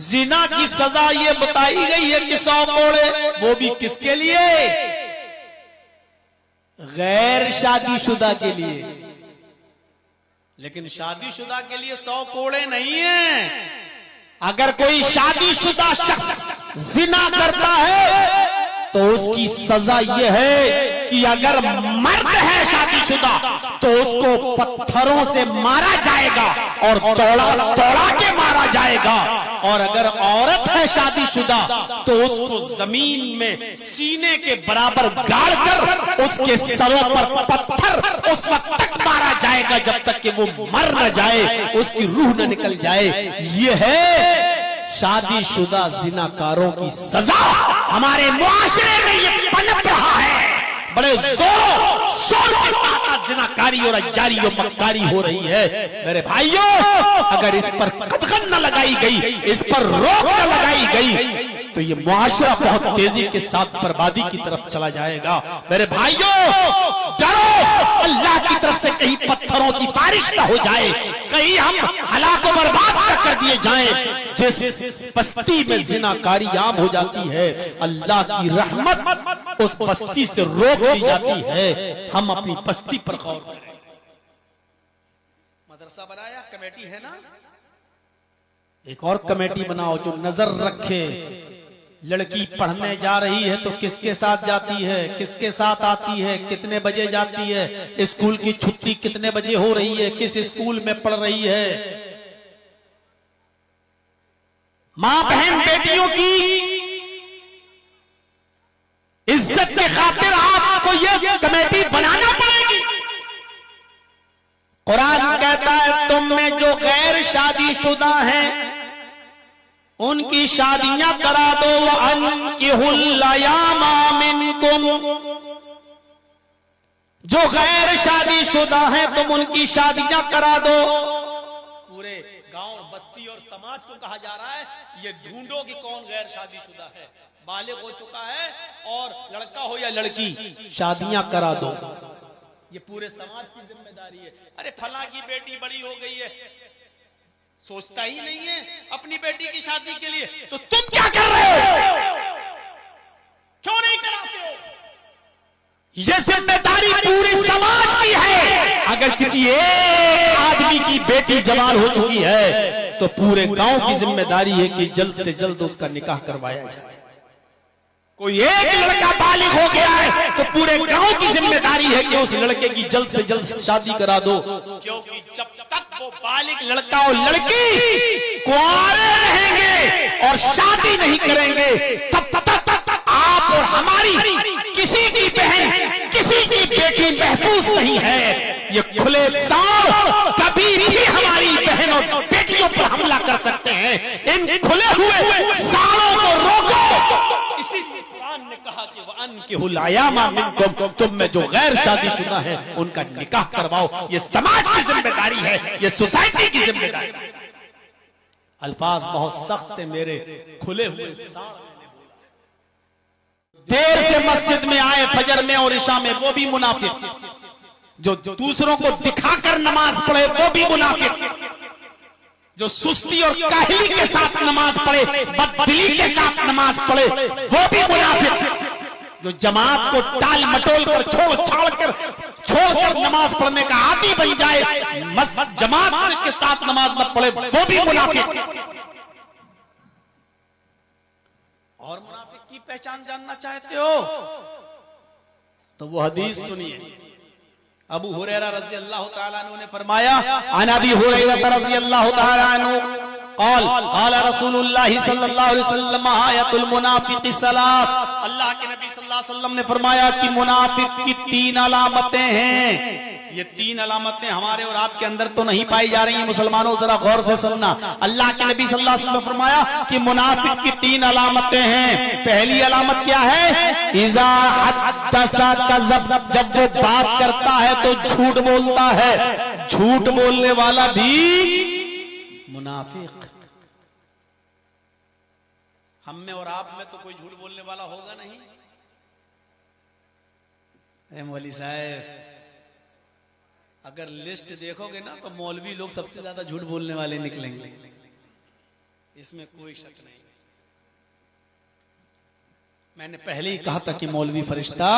जिना की सजा ये बताई गई है कि 100 कोड़े, वो भी किसके लिए? गैर शादीशुदा के लिए। लेकिन शादीशुदा के लिए 100 कोड़े नहीं है। अगर कोई शादीशुदा शख्स जिना करता है तो उसकी सजा यह है कि अगर मर्द है शादीशुदा तो उसको पत्थरों से मारा जाएगा और दौड़ा के मारा जाएगा, और अगर औरत है शादीशुदा तो उसको जमीन में सीने के बराबर गाड़कर उसके सरों पर पत्थर उस वक्त तक मारा जाएगा जब तक कि वो मर न जाए, उसकी रूह न निकल जाए। ये है शादीशुदा जिनाकारों की सजा। हमारे मुआशरे में ये पनप रहा है, बड़े जोरों शोर के साथ जिनाकारी और अय्यारी और मक्कारी हो रही है। मेरे भाइयों, अगर इस पर कदगन न लगाई गई, इस पर रोक न लगाई गई तो ये मुआशरा बहुत तेजी के साथ बर्बादी की तरफ चला जाएगा। मेरे भाइयों, डरो अल्लाह की तरफ से कहीं पत्थरों की बारिश न हो जाए, कहीं हम हलाको बर्बाद न कर दिए जाएं। जिस बस्ती में जिनाकारी आम हो जाती है, अल्लाह की रहमत उस बस्ती से रोक दी जाती है। हम अपनी बस्ती पर गौर करें। मदरसा बनाया, कमेटी है ना, एक और कमेटी बनाओ जो नजर रखे। लड़की पढ़ने जा रही है तो किसके साथ जाती है, किसके साथ आती है, कितने बजे जाती है, स्कूल की छुट्टी कितने बजे हो रही है, किस स्कूल में पढ़ रही है। मां बहन बेटियों की इज्जत के खातिर आपको ये कमेटी बनाना पड़ेगी। कुरान कहता है तुम में जो गैर शादीशुदा हैं उनकी शादियां करा दो। वअनकिहुल अयामा मिनकुम, जो गैर शादीशुदा हैं तुम उनकी शादियां करा दो। पूरे गांव, बस्ती और समाज को कहा जा रहा है ये ढूंढो कि कौन गैर शादीशुदा है, बालिग हो चुका है और लड़का हो या लड़की, शादियां करा दो। ये पूरे समाज की जिम्मेदारी है। अरे फला की बेटी बड़ी हो गई है, सोचता ही नहीं है अपनी बेटी की शादी के लिए, तो तुम क्या कर रहे हो, क्यों नहीं कराते हो? ये जिम्मेदारी पूरी समाज की है। अगर किसी एक आदमी की बेटी जवान हो चुकी है तो पूरे गांव की जिम्मेदारी है कि जल्द से जल्द उसका निकाह करवाया जाए। कोई एक लड़का बालिग हो गया है तो पूरे गांव की जिम्मेदारी है कि उस लड़के की जल्द से जल्द शादी करा दो, क्योंकि जब तक वो बालिग लड़का और लड़की कुंवारे रहेंगे और शादी नहीं करेंगे तब तक आप और हमारी किसी की बहन, किसी की बेटी महफूज नहीं है। ये खुले सांड कभी भी हमारी बहन और बेटियों पर हमला कर सकते हैं। इन खुले हुए सांडों को रोको। इसी कुरान ने कहा कि वअनकिहुल अयामा मिनकुम, तुम में जो गैर शादीशुदा है उनका निकाह करवाओ। ये समाज की जिम्मेदारी है, ये सोसाइटी की जिम्मेदारी है। अल्फाज बहुत सख्त है मेरे, खुले हुए सांड। देर से मस्जिद में आए फजर में और इशा में वो भी मुनाफिक, जो दूसरों को दिखाकर नमाज पढ़े वो भी मुनाफिक, जो सुस्ती और काहली के साथ नमाज पढ़े, बददिली के साथ नमाज पढ़े वो भी मुनाफिक, जो जमात को टाल मटोल कर छोड़कर नमाज पढ़ने का आदी बन जाए, मस्जिद जमात के साथ नमाज मत पढ़े वो भी मुनाफिक। और मुनाफिक की पहचान जानना चाहते हो तो वो हदीस सुनिए। अबू हुरैरा रज़ी अल्लाह तआला अन्हु ने फरमाया, अन अबी हुरैरा रज़ी अल्लाह तआला अन्हु क़ाल क़ाल रसूलुल्लाह सल्लल्लाहु अलैहि वसल्लम आयतुल मुनाफिक़ सलास, अल्लाह के नबी सल्लल्लाहु अलैहि वसल्लम ने फरमाया कि मुनाफिक की 3 अलामतें हैं। ये 3 अलामतें हमारे और आपके अंदर तो नहीं पाई जा रही हैं। मुसलमानों जरा गौर से सुनना। अल्लाह के नबी सल्लल्लाहु अलैहि वसल्लम ने फरमाया कि मुनाफिक की 3 अलामतें हैं। पहली अलामत क्या है? इज़ा हद्दसा कज़ब, जब वो बात करता है तो झूठ बोलता है। झूठ बोलने वाला भी मुनाफिक। हम में और आप में तो कोई झूठ बोलने वाला होगा नहीं। मौलवी साहब, अगर लिस्ट देखोगे ना तो मौलवी लोग सबसे ज्यादा झूठ बोलने वाले निकलेंगे। इसमें कोई शक नहीं। मैंने पहले ही कहा था कि मौलवी फरिश्ता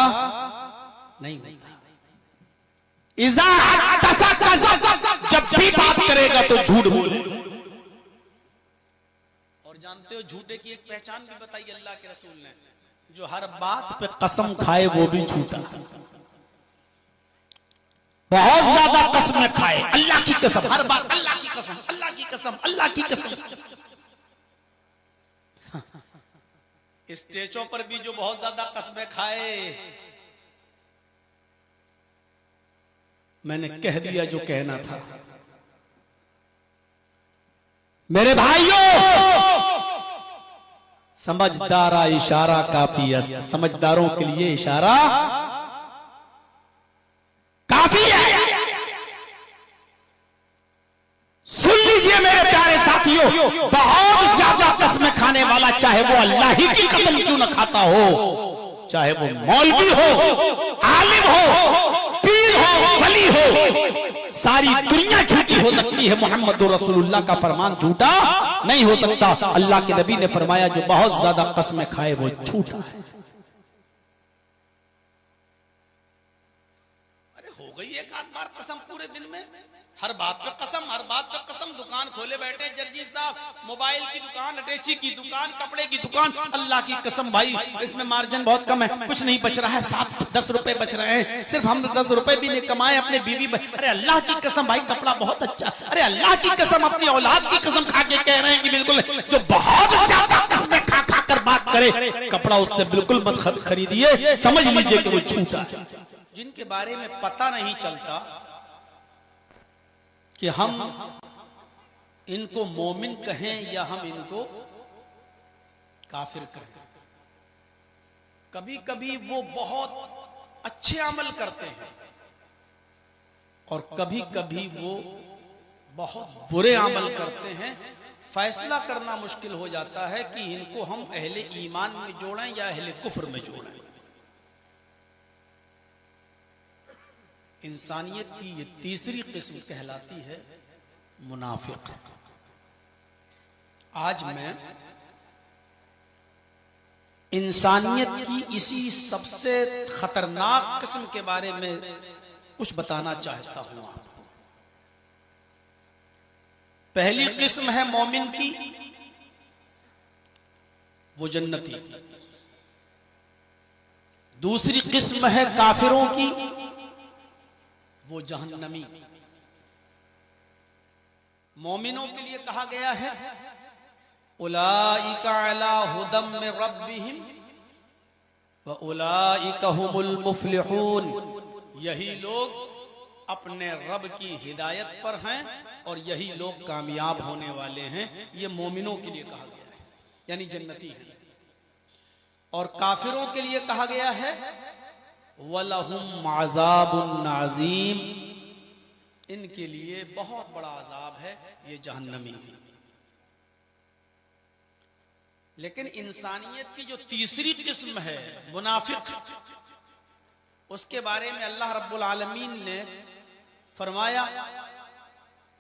नहीं होता। जब भी बात करेगा तो झूठ बोले। और जानते हो झूठे की एक पहचान भी बताई अल्लाह के रसूल ने, जो हर बात पे कसम खाए वो भी झूठा। बहुत ज्यादा कसमें खाए, अल्लाह की कसम, हर बात अल्लाह की कसम, अल्लाह की कसम, अल्लाह की कसम। स्टेजों पर भी जो बहुत ज्यादा कसमें खाए, मैंने कह दिया जो कहना था। मेरे भाइयों, समझदारा इशारा काफी है। समझदारों के लिए इशारा काफी है। सुन लीजिए मेरे प्यारे साथियों, बहुत ज्यादा कसमें खाने वाला, चाहे वो अल्लाह ही की कसम क्यों न खाता हो, चाहे वो मौलवी हो, आलिम हो, पीर हो, वली हो, सारी दुनिया झूठी हो सकती है, मोहम्मद रसूलुल्लाह का फरमान झूठा नहीं हो सकता। अल्लाह के नबी ने फरमाया जो बहुत ज्यादा कसमें खाए वो झूठा है। अरे हो गई एक आध बार कसम पूरे दिन में, हर बात पे कसम, हर बात पे कसम। दुकान खोले बैठे जर्जी साहब, मोबाइल की दुकान, अटैची की दुकान, कपड़े की दुकान, अल्लाह की कसम भाई इसमें मार्जिन बहुत कम है, कुछ नहीं बच रहा है, 7-10 रुपए बच रहे हैं, सिर्फ हम 10 रुपए भी नहीं कमाए, अपने बीवी। अरे अल्लाह की कसम भाई कपड़ा बहुत अच्छा, अरे अल्लाह की कसम अपनी औलाद की कसम खा के कह रहे हैं कि बिल्कुल, जो बहुत ज्यादा कसमें खा खा कर बात करे, कपड़ा उससे बिल्कुल मत खरीदिए, समझ लीजिए कि वो झूठा। जिनके बारे में पता नहीं चलता कि हम इनको मोमिन कहें या हम इनको काफिर कहें। कभी कभी वो बहुत अच्छे अमल करते हैं और कभी कभी वो बहुत बुरे अमल करते हैं। फैसला करना मुश्किल हो जाता है कि इनको हम अहले ईमान में जोड़ें या अहले कुफ्र में जोड़ें। इंसानियत की ये तीसरी किस्म कहलाती है मुनाफिक। आज मैं इंसानियत की इसी सबसे खतरनाक किस्म के बारे में कुछ बताना चाहता हूं आपको। पहली किस्म है मोमिन की, वो जन्नती। दूसरी किस्म है काफिरों की, वो जहन्नमी। मोमिनों के लिए कहा गया है उलाइका अला हुदम मिन रब्बिहिम व उलाइका हुमुल मुफ्लिहून। यही लोग अपने रब की हिदायत पर हैं और यही लोग कामयाब होने वाले हैं। ये मोमिनों के लिए कहा गया है, यानी जन्नती है। और काफिरों के लिए कहा गया है वलहुम अज़ाबुन नाज़ीम। इनके लिए बहुत बड़ा अजाब है, ये जहन्नमी है। लेकिन इंसानियत की जो तीसरी किस्म है मुनाफिक, उसके बारे में अल्लाह रब्बुल आलमीन ने फरमाया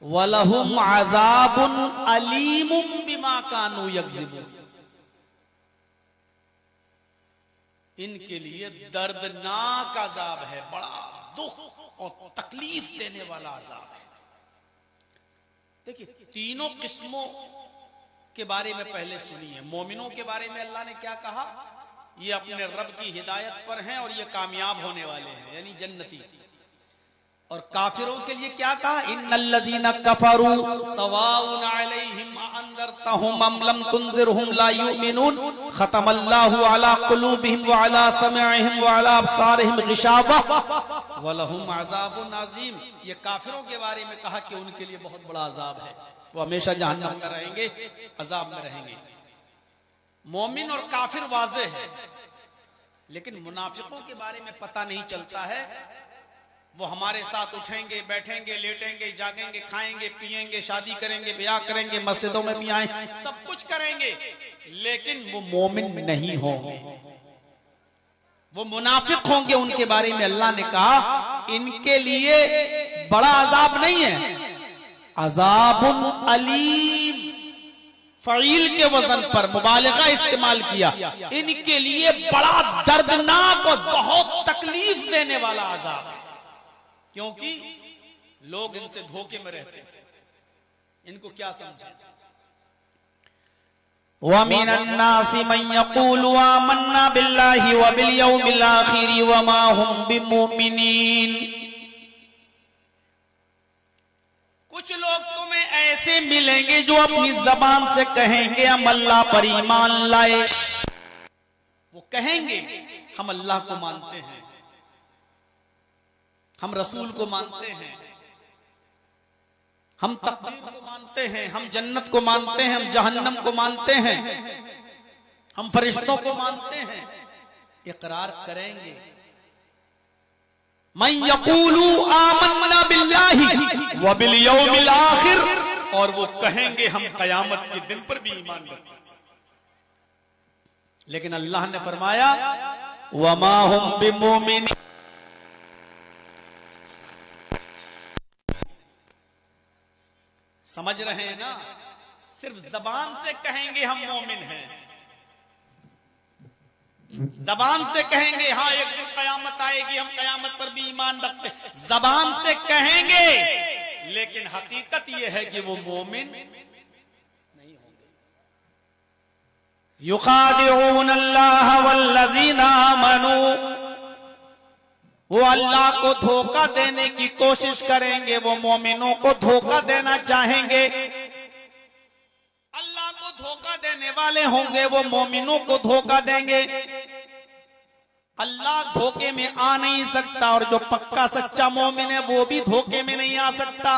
वलहुम अज़ाबुन अलीमुम बिमा कानू यक्ज़िबून। इनके लिए दर्दनाक अजाब है, बड़ा दुख और तकलीफ देने वाला अजाब है। देखिए तीनों किस्मों के बारे में पहले सुनिए। मोमिनों के बारे में अल्लाह ने क्या कहा, ये अपने रब की हिदायत पर हैं और ये कामयाब होने वाले हैं, यानी जन्नती। और काफिरों के लिए क्या कहा, इन्नल्लज़ीना कफरू सवाउन अलैहिम अअंज़रतहुम अम लम तुंज़िरहुम ला युमिनून खतमल्लाहु अला कुलूबिहिम व अला समइहिम व अला अब्सारिहिम गिशावा व लहुम अज़ाबुन अज़ीम। ये काफिरों के बारे में कहा कि उनके लिए बहुत बड़ा अजाब है, वो हमेशा जहन्नम में रहेंगे, अजाब में रहेंगे। मोमिन और काफिर वाज़ेह है, लेकिन मुनाफिकों के बारे में पता नहीं चलता है। वो हमारे साथ उठेंगे, बैठेंगे, लेटेंगे, जागेंगे, खाएंगे, पिएंगे, शादी करेंगे, ब्याह करेंगे, मस्जिदों में भी आए, सब कुछ करेंगे, लेकिन वो मोमिन नहीं होंगे, वो मुनाफिक होंगे। उनके बारे में अल्लाह ने कहा इनके लिए बड़ा अजाब नहीं है, अजाबुन अलीम। फ़ईल के वजन पर मुबालगा इस्तेमाल किया, इनके लिए बड़ा दर्दनाक और बहुत तकलीफ देने वाला अज़ाब है, क्योंकि लोग इनसे धोखे में रहते हैं। इनको क्या समझे? वमिनन्नासि मन यक़ूलु आमन्ना बिल्लाहि व बिल यौमिल आखिर व मा हुम बिमुमिनीन। कुछ लोग तुम्हें ऐसे मिलेंगे जो अपनी जबान से कहेंगे हम अल्लाह पर ईमान लाए। वो कहेंगे हम अल्लाह को मानते हैं, हम रसूल को मानते हैं, हम तकदीर को मानते हैं, हम जन्नत को मानते हैं, हम जहन्नम को मानते हैं, हम फरिश्तों को मानते हैं, इकरार करेंगे। मन यक़ूलु आमन्ना बिल्लाहि व बिल यौमिल आखिर, और वो कहेंगे हम कयामत के दिन पर भी ईमान रखते हैं। लेकिन अल्लाह ने फरमाया वमा हुम बिमुमिनीन, समझ रहे हैं ना? सिर्फ जबान से कहेंगे हम मोमिन हैं, जबान से कहेंगे हाँ एक दिन कयामत आएगी, हम कयामत पर भी ईमान रखते, जबान से कहेंगे, लेकिन हकीकत यह है कि वो मोमिन नहीं होंगे। युखादिऊन अल्लाह वल्लज़ीना आमनू, वो अल्लाह को धोखा देने की कोशिश करेंगे, वो मोमिनों को धोखा देना चाहेंगे। अल्लाह को धोखा देने वाले होंगे, वो मोमिनों को धोखा देंगे। अल्लाह धोखे में आ नहीं सकता, और जो पक्का सच्चा मोमिन है वो भी धोखे में नहीं आ सकता।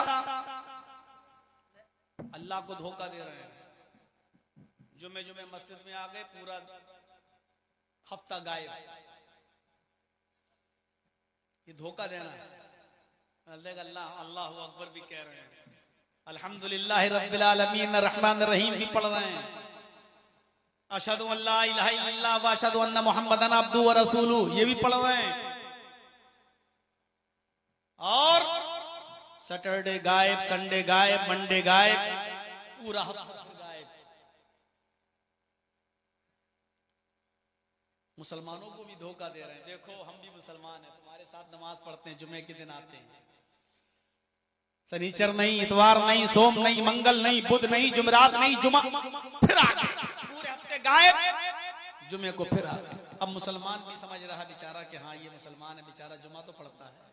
अल्लाह को धोखा दे रहे हैं। जुमे जुमे मस्जिद में आ गए, पूरा हफ्ता गायब, ये धोखा देना है। अल्लाह अल्लाहु अकबर भी कह रहे हैं, अल्हम्दुलिल्लाह रब्बिल आलमीन रहमान रहीम भी पढ़ रहे हैं, अशहदु अल्ला इलाहा इल्लल्लाह व अशहदु अन्ना मुहम्मदन अब्दुहु व रसूलुहु ये भी पढ़ रहे हैं। और सैटरडे गायब, संडे गायब, मंडे गायब, पूरा हफ्ता गायब। मुसलमानों को भी धोखा दे रहे हैं। देखो हम भी मुसलमान हैं, तुम्हारे साथ नमाज पढ़ते हैं, जुमे के दिन आते हैं, शनिचर नहीं, इतवार नहीं, सोम नहीं, मंगल नहीं, बुध नहीं, जुमेरात नहीं, जुमा, फिर आ गए, पूरे हफ्ते गायब, जुमे को फिर आ गए। अब मुसलमान भी समझ रहा बेचारा कि हाँ ये मुसलमान है, बेचारा जुमा तो पढ़ता है।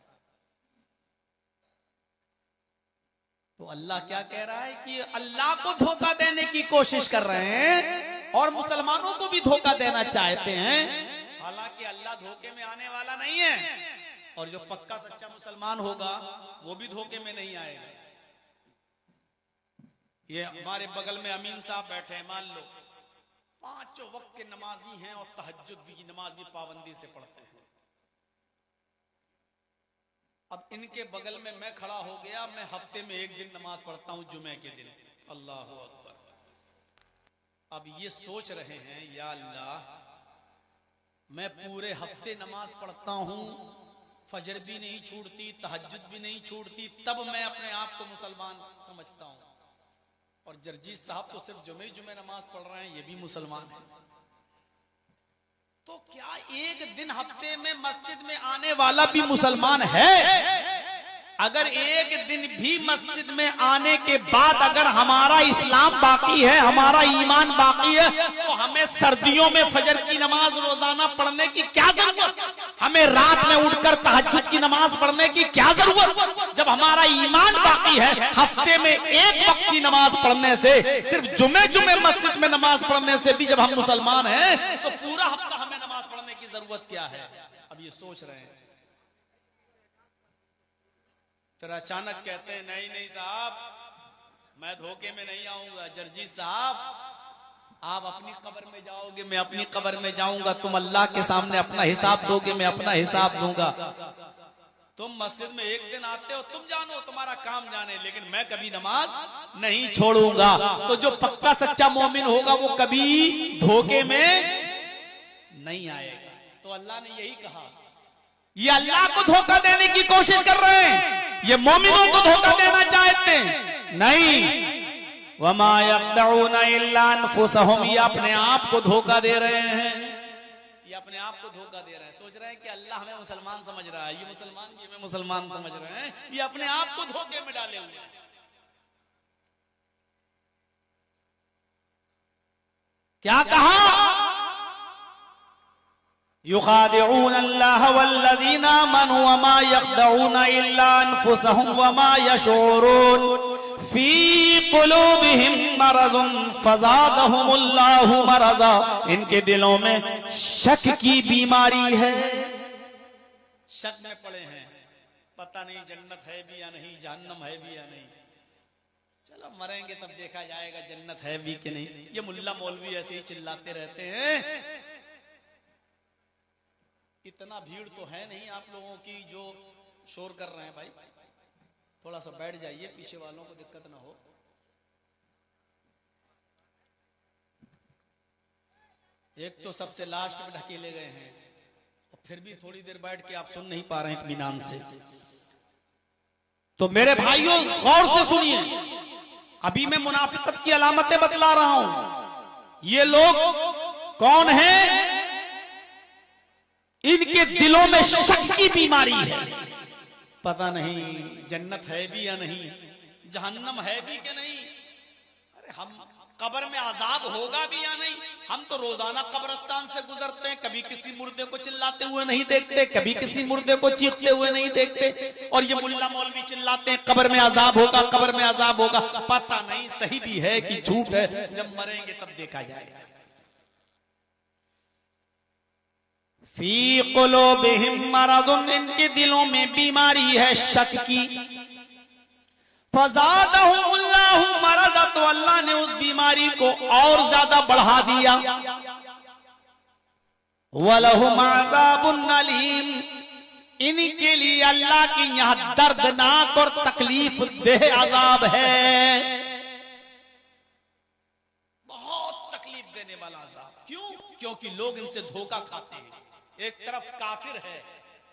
तो अल्लाह क्या कह रहा है कि अल्लाह को धोखा देने की कोशिश कर रहे हैं और मुसलमानों को भी धोखा देना चाहते हैं। हालांकि अल्लाह धोखे में आने वाला नहीं है, और जो पक्का सच्चा मुसलमान होगा वो भी धोखे में नहीं आएगा। ये हमारे बगल में अमीन साहब बैठे हैं, मान लो 5 वक्त के नमाजी हैं और तहज्जुद की नमाज भी पाबंदी से पढ़ते हैं। अब इनके बगल में मैं खड़ा हो गया, मैं हफ्ते में 1 दिन नमाज पढ़ता हूं, जुमे के दिन, अल्लाह अकबर। अब ये सोच रहे हैं या अल्लाह मैं पूरे हफ्ते नमाज पढ़ता हूं, फजर भी नहीं छूटती, तहज्जुद भी नहीं छूटती, तब मैं अपने आप को मुसलमान समझता हूं, और जर्जीस साहब तो सिर्फ जुमे जुमे नमाज पढ़ रहे हैं, ये भी मुसलमान है। तो क्या एक दिन हफ्ते में मस्जिद में आने वाला भी मुसलमान है? अगर एक दिन भी मस्जिद में आने के बाद अगर हमारा इस्लाम बाकी है, हमारा ईमान बाकी है, तो हमें सर्दियों में फजर की नमाज रोजाना पढ़ने की क्या जरूरत? हमें रात में उठकर तहज्जुद की नमाज पढ़ने की क्या जरूरत? जब हमारा ईमान बाकी है, हफ्ते में 1 वक्त की नमाज पढ़ने से, सिर्फ जुमे जुमे मस्जिद में नमाज पढ़ने से भी जब हम मुसलमान हैं, तो पूरा हफ्ता हमें नमाज पढ़ने की जरूरत क्या है? अब ये सोच रहे हैं। फिर अचानक कहते हैं नहीं नहीं साहब, मैं धोखे में नहीं आऊंगा। जर्जी साहब, आप अपनी कब्र में जाओगे, मैं अपनी कब्र में जाऊंगा, तुम अल्लाह के सामने अपना हिसाब दोगे, मैं अपना हिसाब दूंगा। तुम मस्जिद में 1 दिन आते हो, तुम जानो, तुम्हारा काम जाने, लेकिन मैं कभी नमाज नहीं छोड़ूंगा। तो जो पक्का सच्चा मोमिन होगा वो कभी धोखे में नहीं आएगा। तो अल्लाह ने यही कहा, ये अल्लाह को धोखा देने की कोशिश कर रहे हैं, ये मोमिनों को धोखा देना चाहते हैं। नहीं, वमा यख्दऊना इल्ला अनफुसहुम, ये अपने आप को धोखा दे रहे हैं, ये अपने आप को धोखा दे रहे हैं। सोच रहे हैं कि अल्लाह हमें मुसलमान समझ रहा है, ये मुसलमान ये हमें मुसलमान समझ रहे हैं, ये अपने आप को धोखे में डाले हुए हैं। क्या कहा? युखादिऊन अल्लाह वल्लज़ीना आमनू वमा यख्दऊना इल्ला अनफुसहुम वमा यशऊरून फी कुलूबिहिम मरज़ुन फज़ादहुमुल्लाहु मरज़ा, इनके दिलों में शक की बीमारी है, शक में पड़े हैं, पता नहीं जन्नत है भी या नहीं, जहन्नम है भी या नहीं, चलो मरेंगे तब देखा जाएगा जन्नत है भी कि नहीं। ये मुल्ला मौलवी ऐसे ही चिल्लाते रहते हैं। इतना भीड़ तो है नहीं आप लोगों की जो शोर कर रहे हैं। भाई थोड़ा सा बैठ जाइए, पीछे वालों को दिक्कत ना हो। एक तो सबसे लास्ट में ढकेले गए हैं और फिर भी थोड़ी देर बैठ के आप सुन नहीं पा रहे हैं इत्मीनान से। तो मेरे भाइयों गौर से सुनिए, अभी मैं मुनाफिकत की अलामतें बतला रहा हूं। ये लोग कौन हैं? इनके दिलों में शक की बीमारी है, पता नहीं जन्नत है भी या नहीं, जहन्नम है भी कि नहीं, अरे हम कब्र में अजाब होगा भी या नहीं। हम तो रोजाना कब्रिस्तान से गुजरते हैं, कभी किसी मुर्दे को चिल्लाते हुए नहीं देखते, कभी किसी मुर्दे को चीखते हुए नहीं देखते, और ये मुल्ला मौलवी चिल्लाते हैं कब्र में अजाब होगा, कब्र में अजाब होगा। पता नहीं सही भी है कि झूठ है, जब मरेंगे तब देखा जाएगा। फी कुलूबिहिम मरदुन, इनके दिलों में बीमारी है शक की। फज़ादहुमुल्लाहु मरज़ा, तो अल्लाह ने उस बीमारी को और ज्यादा बढ़ा दिया। वलहुम अज़ाबुन अलीम, इनके लिए अल्लाह की यहां दर्दनाक और तकलीफ देह अजाब है, बहुत तकलीफ देने वाला अजाब। क्यों? क्योंकि लोग इनसे धोखा खाते हैं। एक तरफ काफिर है,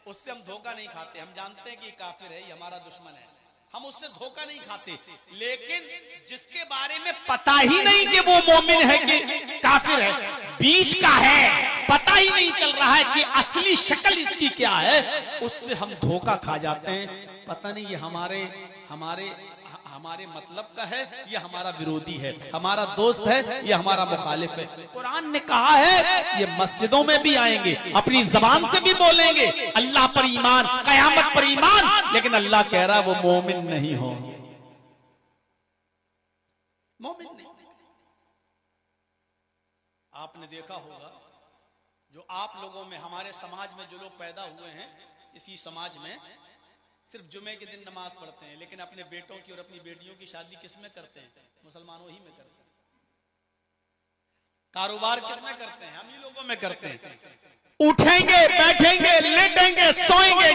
उससे हम धोखा नहीं खाते, हम जानते हैं कि काफिर है, ये हमारा दुश्मन है, हम उससे धोखा नहीं खाते। लेकिन जिसके बारे में पता ही नहीं कि वो मोमिन है कि काफिर है, बीच का है, पता ही नहीं चल रहा है कि असली शक्ल इसकी क्या है, उससे हम धोखा खा जाते हैं। पता नहीं ये हमारे मतलब का है, ये हमारा विरोधी है, हमारा दोस्त है, ये हमारा मुखालिफ है। कुरान ने कहा है ये मस्जिदों में भी आएंगे, अपनी जबान से भी बोलेंगे अल्लाह पर ईमान, कयामत पर ईमान, लेकिन अल्लाह कह रहा है वो मोमिन नहीं होंगे, मोमिन नहीं। आपने देखा होगा जो आप लोगों में, हमारे समाज में जो लोग पैदा हुए हैं, इसी समाज में सिर्फ जुमे के दिन नमाज पढ़ते हैं, लेकिन अपने बेटों की और अपनी बेटियों की शादी किस में करते हैं? मुसलमानों ही में करते हैं। कारोबार किस में करते हैं? हम ही लोगों में करते हैं। उठेंगे, बैठेंगे, लेटेंगे, सोएंगे,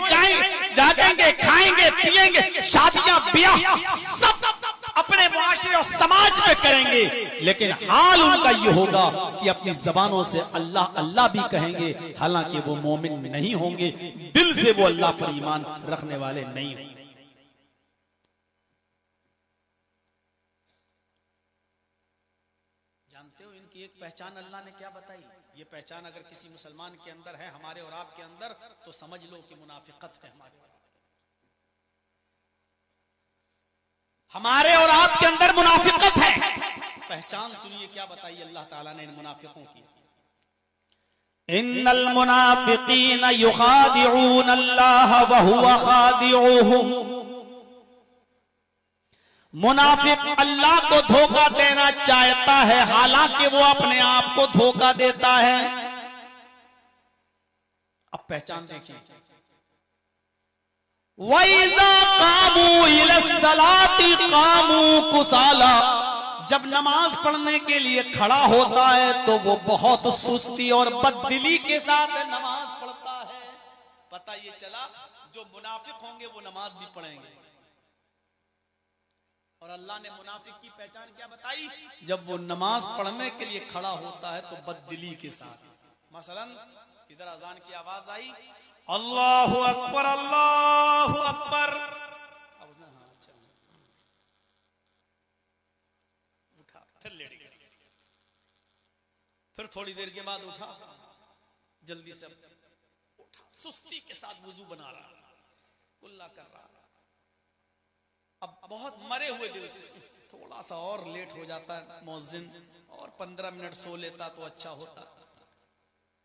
जागेंगे, खाएंगे, पिएंगे, शादियां ब्याह सब अपने मुआशरे और समाज में करेंगे, लेकिन हाल उनका ये होगा कि अपनी जबानों से अल्लाह अल्लाह भी कहेंगे, हालांकि वो मोमिन नहीं होंगे, दिल से वो अल्लाह पर ईमान रखने वाले नहीं होंगे। जानते हो इनकी एक पहचान अल्लाह ने क्या बताई? ये पहचान अगर किसी मुसलमान के अंदर है, हमारे और आपके अंदर, तो समझ लो कि मुनाफिकत है हमारे और आपके अंदर मुनाफिकत है। पहचान सुनिए क्या बताई अल्लाह ताला ने इन मुनाफिकों की। इन्नल मुनाफिकीन युखादिऊन अल्लाह व हुवा खादिऊहुम, मुनाफिक अल्लाह को धोखा देना चाहता है, हालांकि वो अपने आप को धोखा देता है। अब पहचान देखिए, वइज़ा कामू इलस्सलाति कामू कुसाला, जब नमाज पढ़ने के लिए खड़ा होता है तो वो बहुत सुस्ती और बददिली के साथ नमाज पढ़ता है। पता ये चला जो मुनाफिक होंगे वो नमाज भी पढ़ेंगे। और अल्लाह ने मुनाफिक की पहचान क्या बताई? जब वो नमाज पढ़ने के लिए खड़ा होता है तो बददिली के साथ। मसलन इधर अजान की आवाज आई, अल्लाहु अकबर, अल्लाहु अकबर, फिर थोड़ी देर के बाद उठा, जल्दी से उठा, सुस्ती के साथ वुजू बना रहा, कुल्ला कर रहा। अब बहुत मरे हुए दिल से थोड़ा सा और लेट हो जाता है मुअज्जिन, और 15 मिनट सो लेता तो अच्छा होता।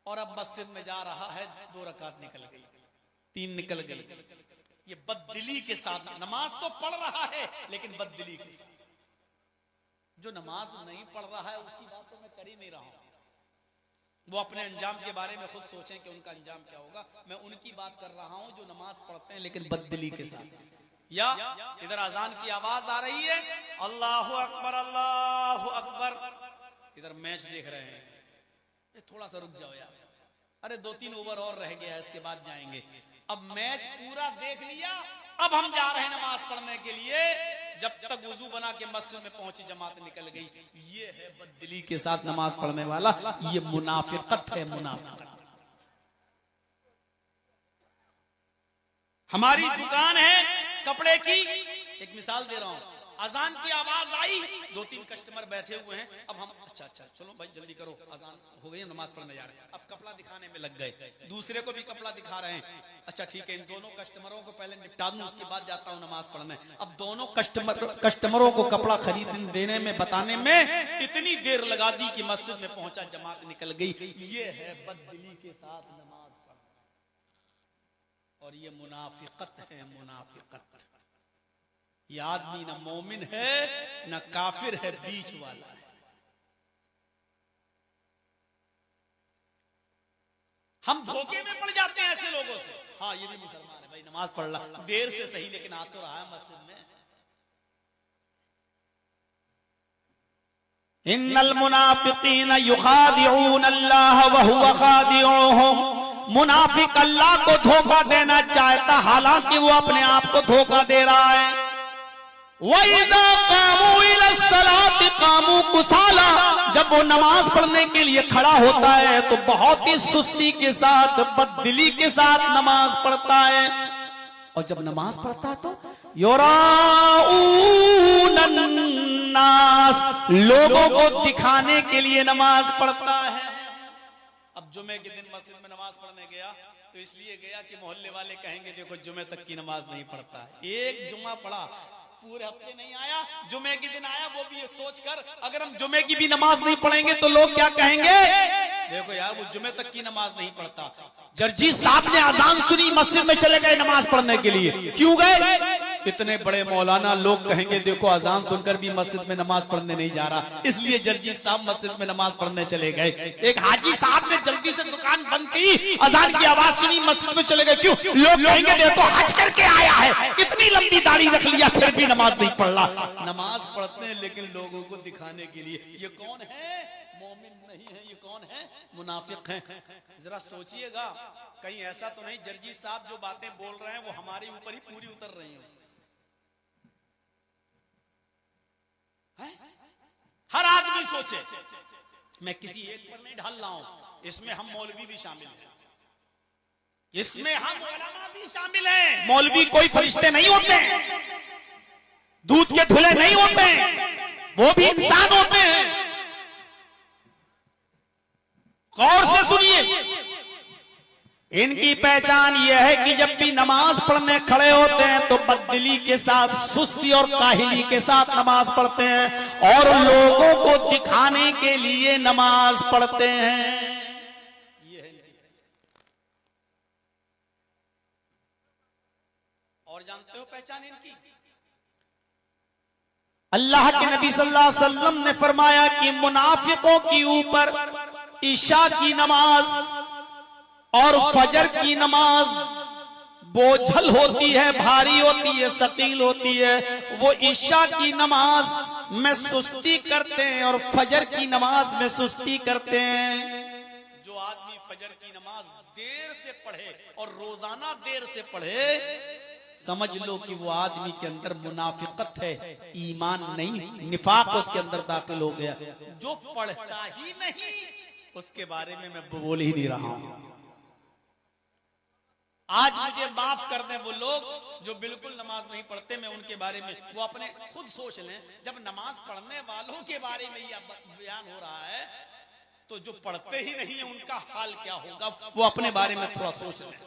और अब मस्जिद में जा रहा है, 2 रकात निकल गई, 3 निकल गई। ये बददिली के साथ, नमाज तो पढ़ रहा है लेकिन बददिली के साथ। जो नमाज नहीं पढ़ रहा है उसकी बात तो मैं कर ही नहीं रहा हूं, वो अपने अंजाम के बारे में खुद सोचें कि उनका अंजाम क्या होगा। मैं उनकी बात कर रहा हूं जो नमाज पढ़ते हैं लेकिन बददिली के साथ। या इधर अजान की आवाज आ रही है, अल्लाहु अकबर अल्लाहु अकबर, इधर मैच देख रहे हैं, ये थोड़ा सा रुक जाओ यार, अरे 2-3 ओवर और रह गया है, इसके बाद जाएंगे। अब मैच पूरा देख लिया, अब हम जा रहे हैं नमाज पढ़ने के लिए। जब तक वुजू बना के मस्जिद में पहुंची, जमात निकल गई। ये है बददिली के साथ नमाज पढ़ने वाला, ये मुनाफिकत है, मुनाफिकत। हमारी दुकान है कपड़े की, एक मिसाल दे रहा हूं, अजान की आवाज आई, 2-3 कस्टमर बैठे हुए हैं। अब हम अच्छा चलो भाई जल्दी करो, अजान हो गई, नमाज पढ़ने जा रहे हैं। अब कपड़ा दिखाने में लग गए, दूसरे को भी कपड़ा दिखा रहे हैं। अच्छा ठीक है, इन दोनों कस्टमरों को पहले निपटा दूं, उसके बाद जाता हूं नमाज पढ़ने। अब दोनों कस्टमरों को कपड़ा खरीद देने में, बताने में इतनी देर लगा दी कि मस्जिद में पहुंचा, जमात निकल गई। ये है बददिली के साथ नमाज पढ़ना, और ये मुनाफिकत है, मुनाफिकत। ये आदमी न मोमिन है न काफिर है, बीच वाला है। हम धोखे में पड़ जाते हैं ऐसे लोगों से। हाँ ये भी मुसलमान है भाई, नमाज पढ़ रहा, देर से सही लेकिन आ तो रहा है मस्जिद में। इन्नल मुनाफिकीन युखादिऊन अल्लाह व हुवा खादिऊहुम। मुनाफिक अल्लाह को धोखा देना चाहता, हालांकि वो अपने आप को धोखा दे रहा है। वइज़ा कामू इलस्सलाति कामू कुसाला, जब वो नमाज पढ़ने के लिए खड़ा होता है तो बहुत ही सुस्ती के साथ, बददिली के साथ नमाज पढ़ता है। और जब नमाज पढ़ता है तो युराऊन अन्नास, लोगों को दिखाने के लिए नमाज पढ़ता है। अब जुमे के दिन मस्जिद में नमाज पढ़ने गया तो इसलिए गया कि मोहल्ले वाले कहेंगे देखो जुमे तक की नमाज नहीं पढ़ता है। एक जुमा पढ़ा, पूरे हफ्ते नहीं आया, जुमे के दिन आया, वो भी ये सोचकर अगर हम जुमे की भी नमाज नहीं पढ़ेंगे तो लोग क्या कहेंगे, देखो यार वो जुमे तक की नमाज नहीं पढ़ता। जर्जी साहब ने अजान सुनी, मस्जिद में चले गए नमाज पढ़ने के लिए। क्यों गए? इतने बड़े मौलाना, लोग कहेंगे देखो अजान सुनकर भी मस्जिद में नमाज पढ़ने नहीं जा रहा, इसलिए जर्जी साहब मस्जिद में नमाज पढ़ने चले गए। एक हाजी साहब ने जल्दी से दुकान बंद की, अजान की आवाज सुनी, मस्जिद में चले गए। क्यों? लोग कहेंगे देखो हज करके आया है, इतनी लंबी दाढ़ी रख लिया फिर भी नमाज नहीं पढ़ रहा। नमाज पढ़ते हैं लेकिन लोगों को दिखाने के लिए। ये कौन है? मोमिन नहीं है। ये कौन है? मुनाफिक है। जरा सोचिएगा, कहीं ऐसा तो नहीं जर्जी साहब जो बातें बोल रहे हैं वो हमारे ऊपर ही पूरी उतर रही हो। हर आदमी सोचे, मैं किसी एक पर नहीं ढल रहा हूं, इसमें हम मौलवी भी शामिल हैं, इसमें हम उलमा भी शामिल हैं। मौलवी कोई फरिश्ते नहीं होते, दूध के धुले नहीं होते, वो भी इंसान होते हैं। गौर से सुनिए, इनकी पहचान यह है कि जब भी नमाज पढ़ने खड़े होते हैं तो बददिली के साथ, सुस्ती और काहिली के साथ नमाज पढ़ते हैं और लोगों को दिखाने के लिए नमाज पढ़ते हैं। ये है। और जानते हो पहचान इनकी? अल्लाह के नबी सल्लल्लाहु अलैहि वसल्लम ने फरमाया कि मुनाफिकों के ऊपर ईशा की नमाज और फजर की नमाज बोझल होती है, भारी होती है, सकील होती है। वो ईशा की नमाज में सुस्ती करते हैं और फजर की नमाज में सुस्ती करते हैं। जो आदमी फजर की नमाज देर से पढ़े और रोजाना देर से पढ़े, समझ लो कि वो आदमी के अंदर मुनाफिकत है, ईमान नहीं, निफाक उसके अंदर दाखिल हो गया। जो पढ़ता ही नहीं उसके बारे में मैं बोल ही नहीं रहा हूं। आज मुझे माफ कर दें वो लोग जो बिल्कुल नमाज नहीं पढ़ते, मैं उनके बारे में, वो अपने खुद सोच लें। जब नमाज पढ़ने वालों के बारे में यह बयान हो रहा है तो जो पढ़ते ही नहीं है उनका हाल क्या होगा, वो अपने बारे में थोड़ा सोच लें।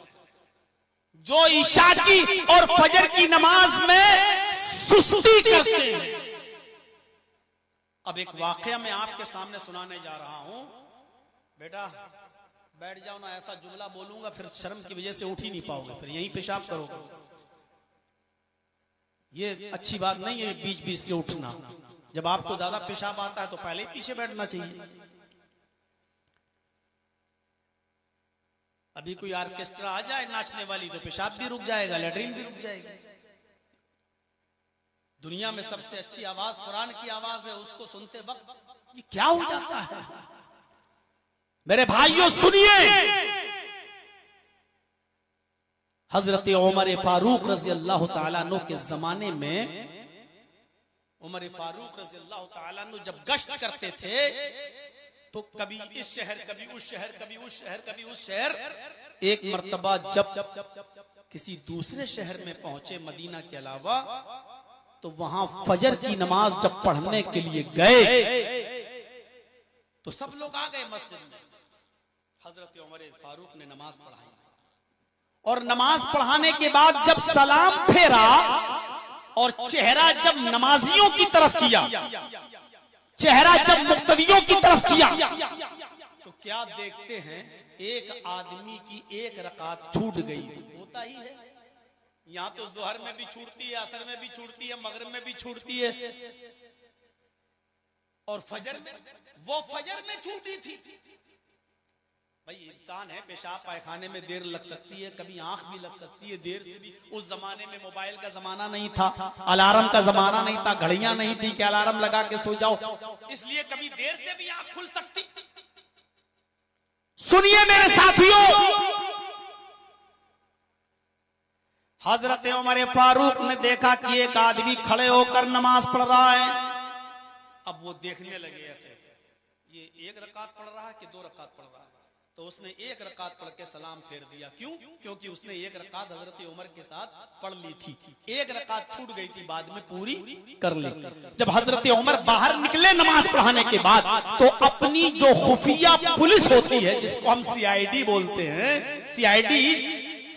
जो ईशा की और फजर की नमाज में सुस्ती करते हैं। अब एक वाकया मैं आपके सामने सुनाने जा रहा हूं। बेटा बैठ जाओ ना, ऐसा जुमला बोलूंगा फिर शर्म की वजह से उठ ही नहीं पाओगे, फिर यहीं पेशाब करोगे। ये अच्छी बात नहीं है बीच बीच से उठना। जब आपको ज्यादा पेशाब आता है तो पहले ही पीछे बैठना चाहिए। अभी कोई ऑर्केस्ट्रा आ जाए नाचने वाली तो पेशाब भी रुक जाएगा, लैट्रिन भी रुक जाएगी। दुनिया में सबसे अच्छी आवाज कुरान की आवाज है, उसको सुनते वक्त ये क्या हो जाता है। मेरे भाइयों सुनिए, हजरत उमर फारूक रजी अल्लाह तआला अन्हु के जमाने में, उमर फारूक रजी अल्लाह तआला अन्हु जब गश्त करते थे तो कभी इस शहर, कभी उस शहर, कभी उस शहर, कभी उस शहर। एक मर्तबा जब किसी दूसरे शहर में पहुंचे मदीना के अलावा, तो वहां फजर की नमाज जब पढ़ने के लिए गए तो सब लोग आ गए मस्जिद में। हजरत उमर फारूक ने नमाज पढ़ाई और नमाज पढ़ाने के बाद जब सलाम फेरा और चेहरा जब नमाजियों की तरफ किया, चेहरा जब मुक्तदियों की तरफ किया, तो क्या देखते हैं, एक आदमी की एक रकात छूट गई। होता ही है, यहां तो जोहर में भी छूटती है, असर में भी छूटती है, मगरिब में भी छूटती है, और फजर में, वो फजर में छूटी थी। भाई इंसान है, पेशाब पायखाने में देर लग सकती है, कभी आंख भी लग सकती है देर से भी। उस जमाने में मोबाइल का जमाना नहीं था, अलार्म का जमाना नहीं था, घड़ियां नहीं थी कि अलार्म लगा के सो जाओ, इसलिए कभी देर से भी आंख खुल सकती। सुनिए मेरे साथियों, हजरत उमर फारूक ने देखा कि एक आदमी खड़े होकर नमाज पढ़ रहा है। अब वो देखने लगे ऐसे, ये एक रकात पढ़ रहा है कि दो रकात पढ़ रहा है। तो उसने एक रकात पढ़ के सलाम फेर दिया। क्यों? क्योंकि उसने एक रकात हजरत उमर के साथ पढ़ ली थी, एक रकात छूट गई थी, बाद में पूरी कर ली। जब हजरत उमर बाहर निकले नमाज पढ़ाने के बाद, तो अपनी जो खुफिया पुलिस होती है, जिसको हम सीआईडी बोलते हैं, सीआईडी,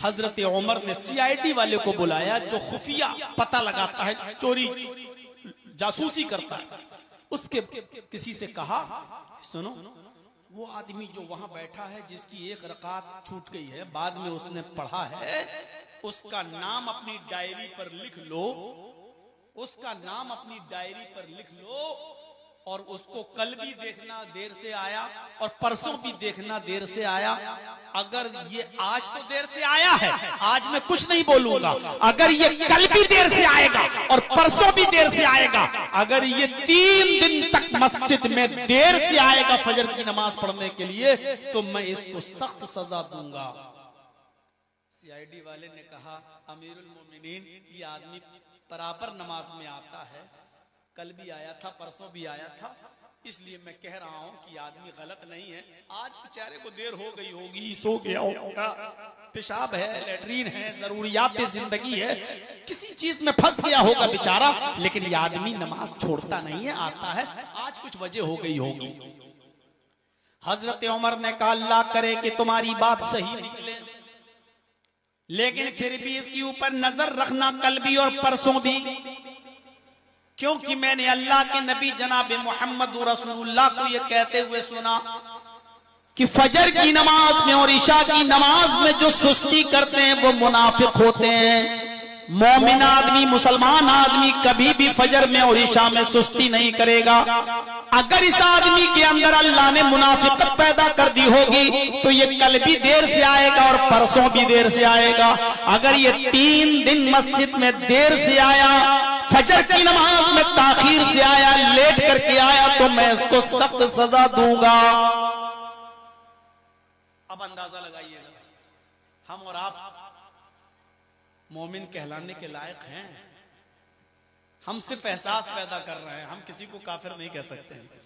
हजरत उमर ने सीआईडी वाले को बुलाया जो खुफिया पता लगाता है, चोरी जासूसी करता है। उसके किसी से कहा, सुनो, वो आदमी जो वहां बैठा है जिसकी एक रकात छूट गई है, बाद में उसने पढ़ा है, उसका नाम अपनी डायरी पर लिख लो, उसका नाम अपनी डायरी पर लिख लो, और उसको कल भी देखना देर से आया और परसों भी देखना देर से आया। अगर ये आज तो देर से आया है, आज मैं कुछ नहीं बोलूंगा, अगर ये कल भी देर से आएगा और परसों भी देर से आएगा, अगर ये 3 दिन तक मस्जिद में देर से आएगा फजर की नमाज पढ़ने के लिए, तो मैं इसको सख्त सजा दूंगा। सीआईडी वाले ने कहा, अमीरुल मोमिनीन, ये आदमी बराबर नमाज में आता है, कल भी आया था, परसों भी आया था, इसलिए मैं कह रहा हूं कि आदमी गलत नहीं है। आज बेचारे को देर हो गई होगी, सो गया होगा, पेशाब है, लैट्रीन है, जरूरियात जिंदगी है, किसी चीज में फंस गया होगा बेचारा, लेकिन ये आदमी नमाज छोड़ता नहीं है, आता है, आज कुछ वजह हो गई होगी। हजरत उमर ने कहा, अल्लाह करे कि तुम्हारी बात सही निकले, लेकिन फिर भी इसके ऊपर नजर रखना, कल भी और परसों भी, क्योंकि मैंने अल्लाह के नबी जनाब मोहम्मद रसूलुल्लाह को यह कहते हुए सुना कि फजर की नमाज में और ईशा की नमाज में जो सुस्ती करते हैं वो मुनाफिक होते हैं। मोमिन आदमी, मुसलमान आदमी कभी भी फजर में और ईशा में सुस्ती नहीं करेगा। अगर इस आदमी के अंदर अल्लाह ने मुनाफिकत पैदा कर दी होगी तो ये कल भी देर से आएगा और परसों भी देर से आएगा। अगर ये 3 दिन मस्जिद में देर से आया, फजर की नमाज में ताखीर से आया, लेट करके आया, तो मैं इसको सख्त सजा दूंगा। अब अंदाजा लगाइएगा, हम और आप मोमिन कहलाने के लायक हैं। हम सिर्फ एहसास पैदा कर रहे हैं, हम किसी को काफिर नहीं कह सकते हैं।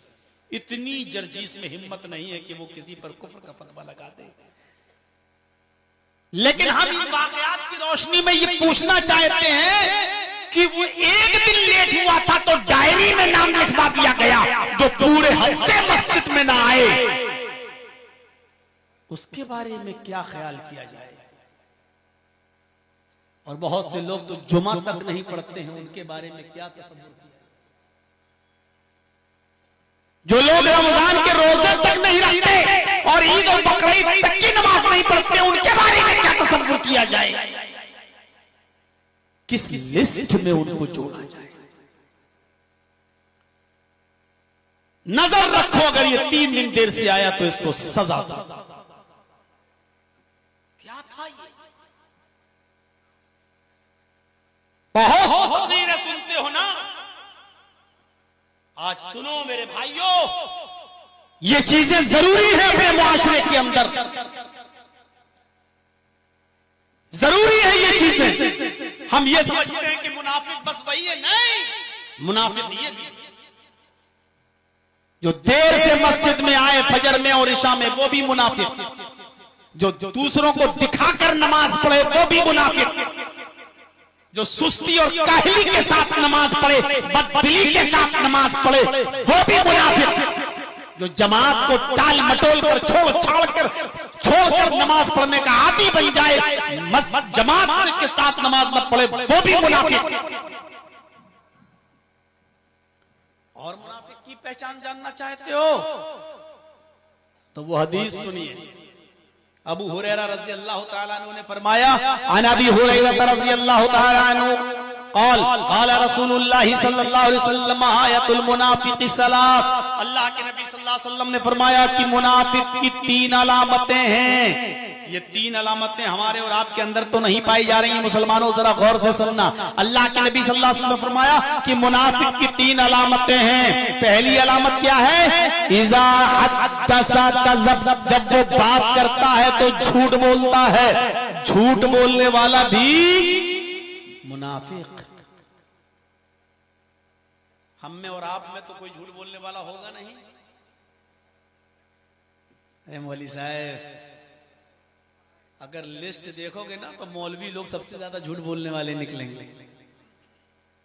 इतनी जर्जीस में हिम्मत नहीं है कि वो किसी पर कुफ्र का फतवा लगा दे। लेकिन हम इन वाकयात की रोशनी में ये पूछना चाहते हैं कि वो एक दिन लेट हुआ था तो डायरी में नाम लिखवा दिया गया, जो पूरे हफ्ते मस्जिद में ना आए उसके बारे में क्या ख्याल किया जाए। और बहुत से लोग तो जुमा तक नहीं पढ़ते हैं, उनके बारे में क्या तसव्वुर किया। जो लोग रमजान के रोजे तक नहीं रखते और ईद और बकरीद तक की नमाज नहीं पढ़ते, उनके बारे में क्या तसव्वुर किया जाए, किस लिस्ट में उनको जोड़ा जाए। नजर रखो, अगर ये 3 दिन देर से आया तो इसको सजा दो। क्या था ये? बहुत तकरीरें सुनते हो ना, आज सुनो मेरे भाइयों, ये चीजें जरूरी है अपने मुआशरे के अंदर, जरूरी है ये चीजें। हम ये समझते हैं कि मुनाफिक बस वही है, नहीं, मुनाफिक ये भी जो देर से मस्जिद में आए फजर में और इशा में, वो भी मुनाफिक। जो दूसरों को दिखाकर नमाज पढ़े, वो भी मुनाफिक। जो सुस्ती और काहली के साथ नमाज पढ़े, बददिली के साथ नमाज पढ़े, वो भी मुनाफिक। जो जमात को टाल मटोल कर छोड़कर नमाज पढ़ने का आदी बन जाए, मस्जिद जमात के साथ नमाज मत पढ़े, वो भी मुनाफिक। और मुनाफिक की पहचान जानना चाहते हो तो वो हदीस सुनिए। अबू हुरैरा रज़ी अल्लाह तआला अन्हु ने फरमाया, अन अबी हुरैरा रज़ी अल्लाह तआला अन्हु क़ाल क़ाल रसूलुल्लाह सल्लल्लाहु अलैहि वसल्लम आयतुल मुनाफिक़ सलास। अल्लाह के नबी सल्लल्लाहु अलैहि वसल्लम ने फरमाया कि मुनाफिक की 3 अलामतें हैं। ये 3 अलामतें हमारे और आपके अंदर तो नहीं पाई जा रही हैं। मुसलमानों जरा गौर से सुनना। अल्लाह के नबी सल्लल्लाहु अलैहि वसल्लम ने फरमाया कि मुनाफिक की 3 अलामतें हैं। पहली अलामत क्या है? इज़ा हद्दसा कज़ब, जब वो बात करता है तो झूठ बोलता है। झूठ बोलने वाला भी मुनाफिक। हम में और आप में तो कोई झूठ बोलने वाला होगा नहीं। मौलवी साहब, अगर लिस्ट देखोगे ना तो मौलवी लोग सबसे ज्यादा झूठ बोलने वाले निकलेंगे,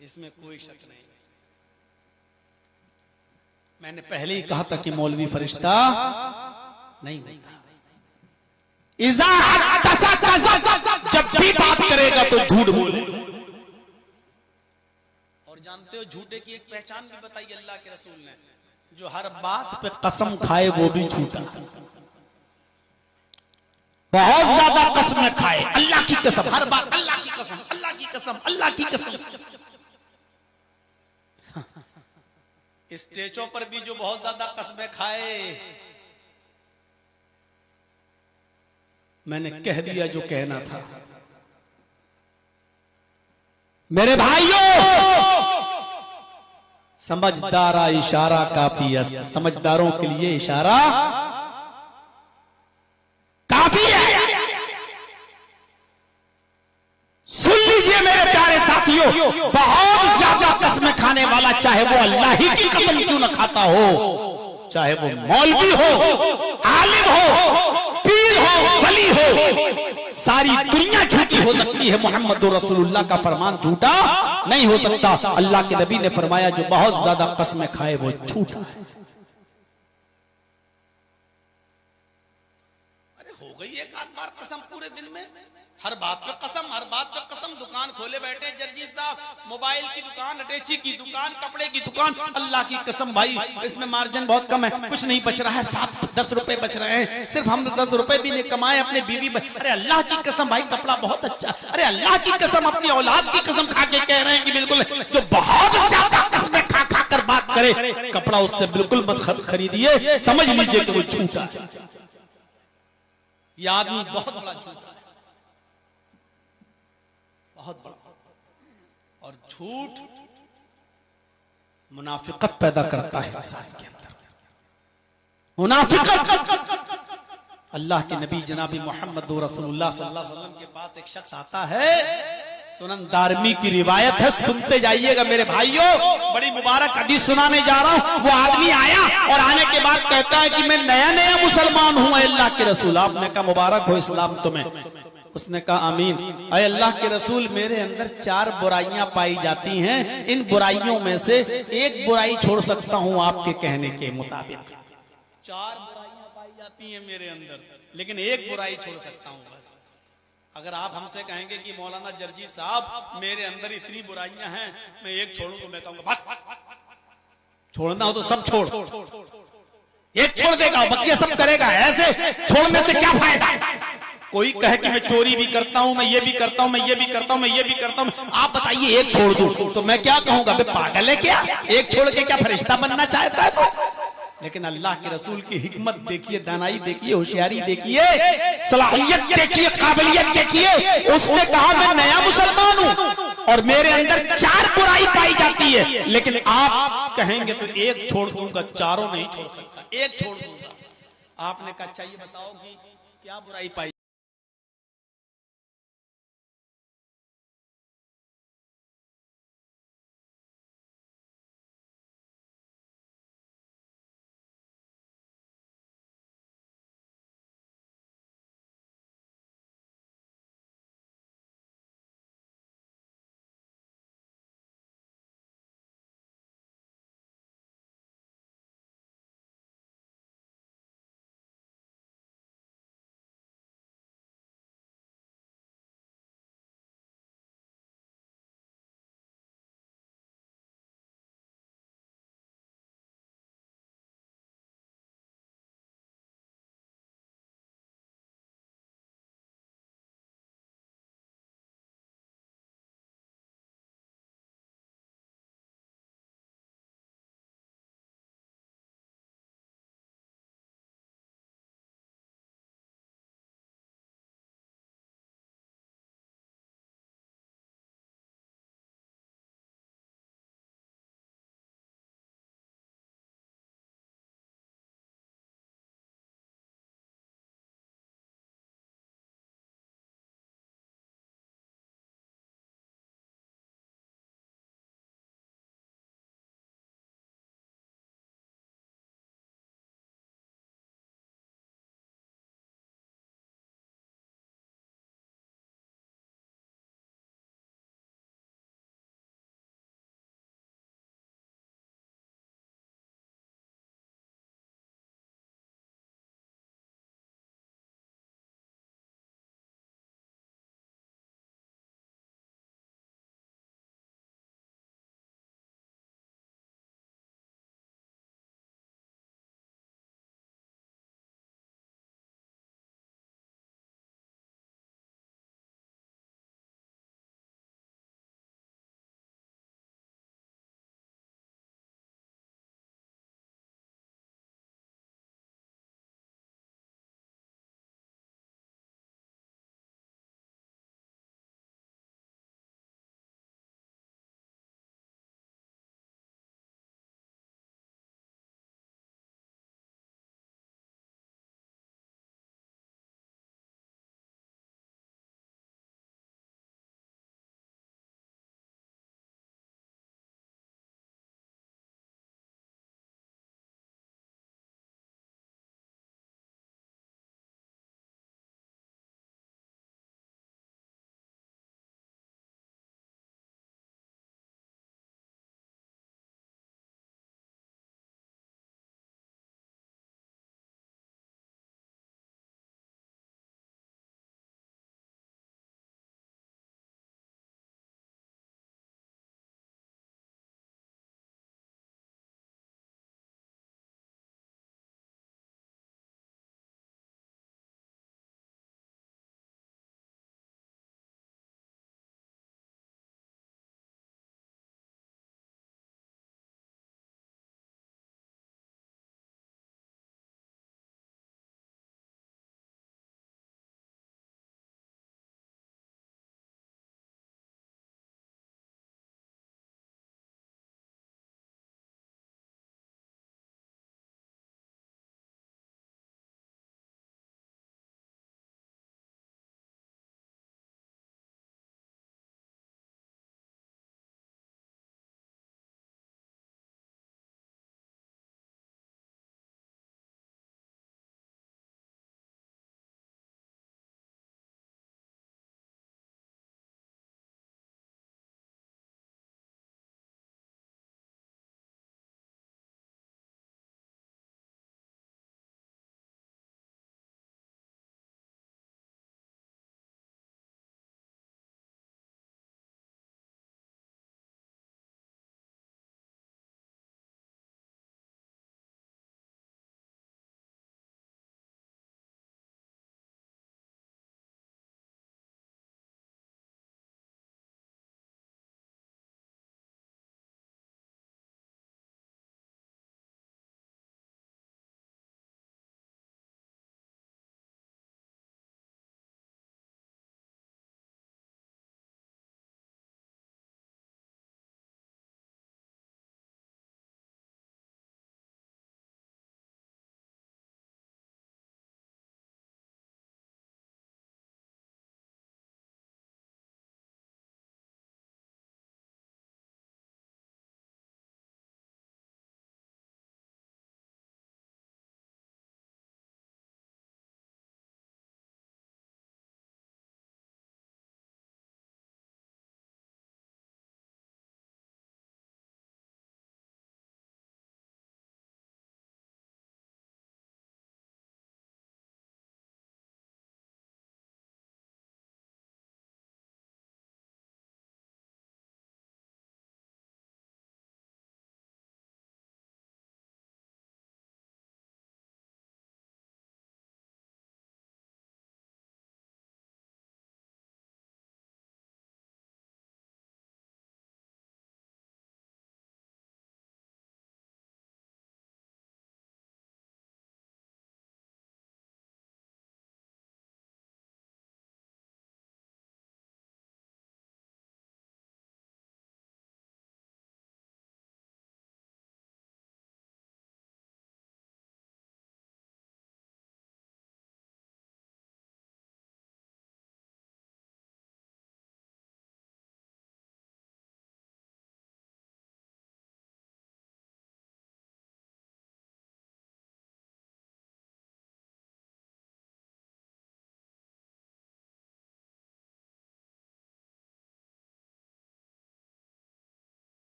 इसमें कोई शक नहीं। मैंने पहले ही कहा था कि मौलवी फरिश्ता नहीं होता। इज़ा हद्दसा कज़ब, जब भी बात करेगा तो झूठ बोलेगा। और जानते हो झूठे की एक पहचान भी बताई अल्लाह के रसूल ने, जो हर बात पे कसम खाए वो भी झूठा। बहुत ज्यादा कसमें खाए, अल्लाह की कसम, हर बात अल्लाह की कसम, अल्लाह की कसम, अल्लाह की कसम। स्टेजों पर भी जो बहुत ज्यादा कसमें खाए, मैंने कह दिया जो कहना था। मेरे भाइयों, समझदारा इशारा काफी है। समझदारों के लिए इशारा काफी है। सुन लीजिए मेरे प्यारे साथियों, बहुत ज्यादा कसमें खाने वाला, चाहे वो अल्लाह ही की कसम क्यों न खाता हो, चाहे वो मौलवी हो, आलिम हो, पीर हो, वली हो, सारी दुनिया झूठी हो सकती है, मोहम्मद रसूलुल्लाह का फरमान झूठा नहीं हो सकता। अल्लाह के नबी ने फरमाया जो बहुत ज्यादा कसमें खाए वो झूठा है। अरे हो गई एक आध बार कसम पूरे दिन में, हर बात पे कसम, हर बात पे कसम। दुकान खोले बैठे जर्जी साहब, मोबाइल की दुकान, अटैची की दुकान, कपड़े की दुकान, अल्लाह की कसम भाई इसमें मार्जिन बहुत कम है, कुछ नहीं बच रहा है, 7-10 रुपए बच रहे हैं, सिर्फ हम 10 रुपए भी नहीं कमाए, अपने बीवी। अरे अल्लाह की कसम भाई कपड़ा बहुत अच्छा। अरे अल्लाह की कसम, अपनी औलाद की कसम खा के कह रहे हैं कि बिल्कुल जो बहुत ज्यादा कसमें खा खा कर बात करे, कपड़ा उससे बिल्कुल मत खरीदिए, समझ लीजिए कि वो झूठा। ये आदमी बहुत बड़ा झूठा है, बहुत बड़ा। और झूठ मुनाफिकत पैदा करता है इंसान के अंदर। मुनाफिकत। अल्लाह के नबी जनाबी मोहम्मद रसूलुल्लाह सल्लल्लाहु अलैहि वसल्लम के पास एक शख्स आता है, सुनन दारमी की रिवायत है, सुनते जाइएगा मेरे भाइयों, बड़ी मुबारक हदीस सुनाने जा रहा हूं। वो आदमी आया और आने के बाद कहता है कि मैं नया नया मुसलमान हूं अल्लाह के रसूल। आपने कहा मुबारक हो इस्लाम तुम्हें। उसने कहा आमीन। अरे अल्लाह के रसूल, मेरे अंदर 4 बुराइयां पाई जाती हैं, इन बुराइयों में से एक बुराई छोड़ सकता हूं आपके कहने के मुताबिक। 4 बुराइयां पाई जाती है मेरे अंदर, लेकिन एक बुराई छोड़ सकता हूं बस। अगर आप हमसे कहेंगे कि मौलाना जर्जी साहब मेरे अंदर इतनी बुराइयां हैं, मैं एक छोड़ूं तो मैं कहूंगा छोड़ना हो तो सब छोड़, एक छोड़ देगा बाकी सब करेगा, ऐसे छोड़ने से क्या फायदा। कोई कहे कि मैं चोरी भी करता हूं, मैं ये भी करता हूं, मैं ये भी करता हूं, मैं ये भी करता हूं, आप बताइए एक छोड़ दूं तो मैं क्या कहूंगा, मैं पागल है क्या, एक छोड़ के क्या फरिश्ता बनना चाहता है तो। लेकिन अल्लाह के रसूल की हिकमत देखिए, दानाई देखिए, होशियारी देखिए, सलाहियत देखिए, काबिलियत देखिए। उसने कहा मैं नया मुसलमान हूं और मेरे अंदर 4 बुराई पाई जाती है, लेकिन आप कहेंगे तो एक छोड़ दूंगा, चारों नहीं छोड़ सकता, एक छोड़ दूंगा। आपने कहा अच्छा ये बताओ कि क्या बुराई पाई